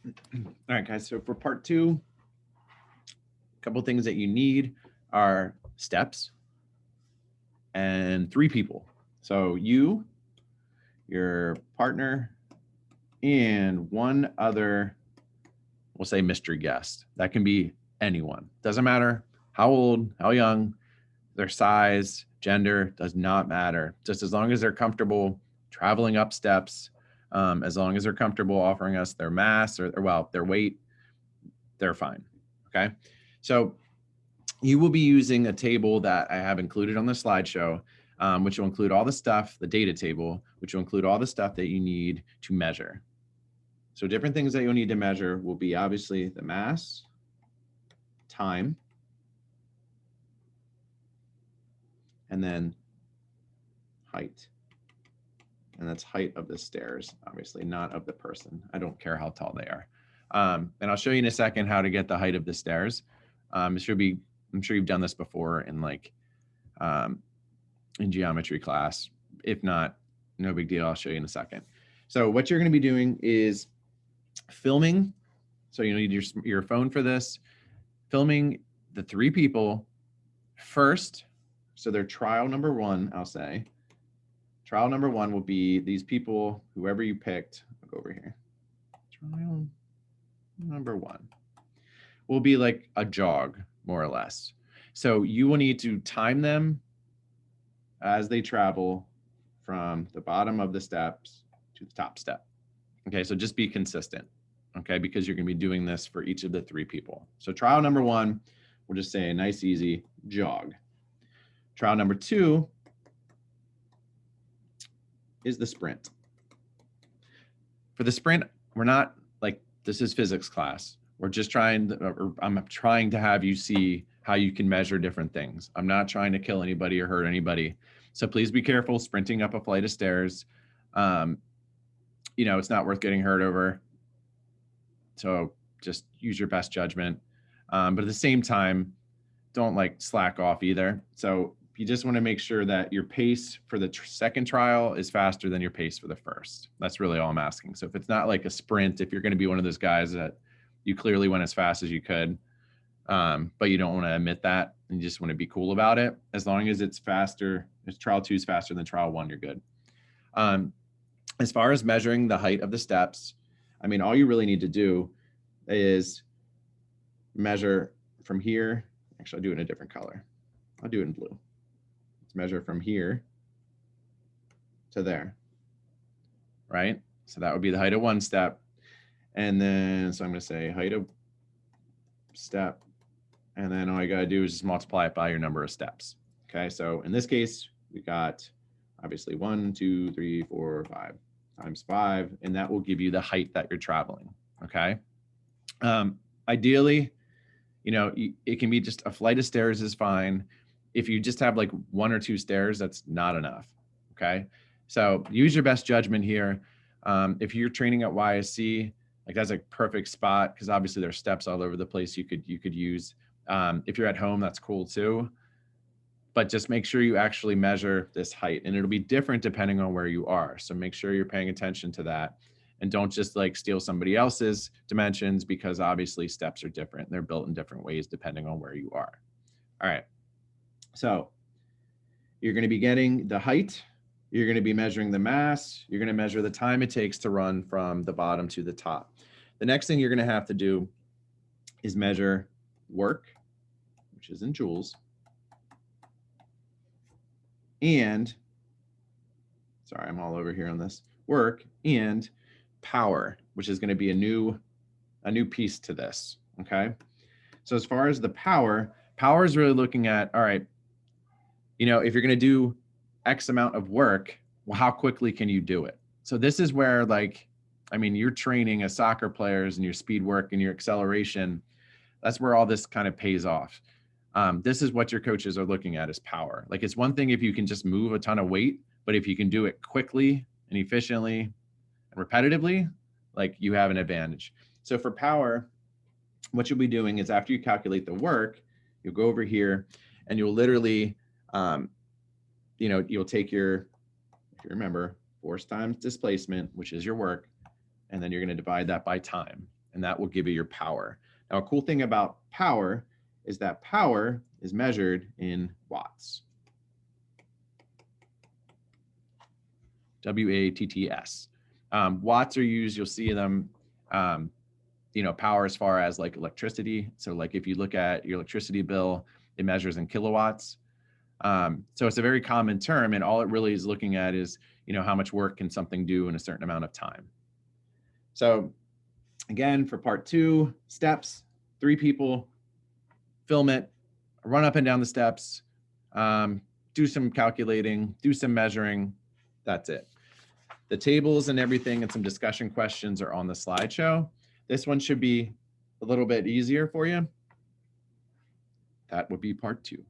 All right, guys. So for part two, a couple things that you need are steps and three people. So you, your partner, and one other, we'll say mystery guest. That can be anyone. Doesn't matter how old, how young, their size, gender, does not matter. Just as long as they're comfortable traveling up steps, as long as they're comfortable offering us their mass or well, their weight, they're fine. Okay. So you will be using a table that I have included on the slideshow, which will include all the stuff, the data table, which will include all the stuff that you need to measure. So different things that you'll need to measure will be obviously the mass, time, and then height. And that's height of the stairs, obviously, not of the person. I don't care how tall they are. And I'll show you in a second how to get the height of the stairs. It should be, I'm sure you've done this before in like in geometry class. If not, no big deal. I'll show you in a second. So what you're going to be doing is filming. So you need your phone for this. Filming the three people first. So their trial number one, I'll say. Trial number one will be these people, whoever you picked. I'll go over here. Trial number one will be like a jog, more or less. So you will need to time them as they travel from the bottom of the steps to the top step. Okay, so just be consistent, okay, because you're going to be doing this for each of the three people. So trial number one, we'll just say a nice, easy jog. Trial number two is the sprint. For the sprint, we're not like, this is physics class. We're just trying to, or I'm trying to have you see how you can measure different things. I'm not trying to kill anybody or hurt anybody. So please be careful sprinting up a flight of stairs. It's not worth getting hurt over. So just use your best judgment. But at the same time, don't like slack off either. So you just want to make sure that your pace for the second trial is faster than your pace for the first. That's really all I'm asking. So if it's not like a sprint, if you're going to be one of those guys that you clearly went as fast as you could, but you don't want to admit that and you just want to be cool about it, as long as it's faster, if trial two is faster than trial one, you're good. As far as measuring the height of the steps, I mean, all you really need to do is measure from here. Actually, I'll do it in a different color. I'll do it in blue. Let's measure from here to there, right? So that would be the height of one step. And then, so I'm going to say height of step. And then all you got to do is just multiply it by your number of steps. Okay, so in this case, we got obviously 1, 2, 3, 4, 5 times 5, and that will give you the height that you're traveling. Okay. Ideally, it can be just a flight of stairs is fine. If you just have like 1 or 2 stairs, that's not enough. Okay. So use your best judgment here. If you're training at YSC, like that's a perfect spot because obviously there's steps all over the place you could use. If you're at home, that's cool too. But just make sure you actually measure this height, and it'll be different depending on where you are. So make sure you're paying attention to that, and don't just like steal somebody else's dimensions, because obviously steps are different. They're built in different ways depending on where you are. All right. So you're going to be getting the height. You're going to be measuring the mass. You're going to measure the time it takes to run from the bottom to the top. The next thing you're going to have to do is measure work, which is in joules. And, sorry, I'm all over here on this, work and power, which is going to be a new piece to this. Okay. So as far as the power is really looking at, all right, if you're going to do X amount of work, well, how quickly can you do it? So this is where you're training as soccer players and your speed work and your acceleration. That's where all this kind of pays off. This is what your coaches are looking at as power. Like, it's one thing if you can just move a ton of weight, but if you can do it quickly and efficiently and repetitively, like, you have an advantage. So for power, what you'll be doing is after you calculate the work, you'll go over here and you'll literally, you'll take your, if you remember, force times displacement, which is your work, and then you're going to divide that by time. and that will give you your power. Now, a cool thing about power is that power is measured in watts. W-A-T-T-S. Watts are used, you'll see them, power as far as like electricity. So like if you look at your electricity bill, it measures in kilowatts. So it's a very common term, and all it really is looking at is, how much work can something do in a certain amount of time. So again, for part 2, steps, 3 people, film it, run up and down the steps, do some calculating, do some measuring. That's it. The tables and everything and some discussion questions are on the slideshow. This one should be a little bit easier for you. That would be part 2.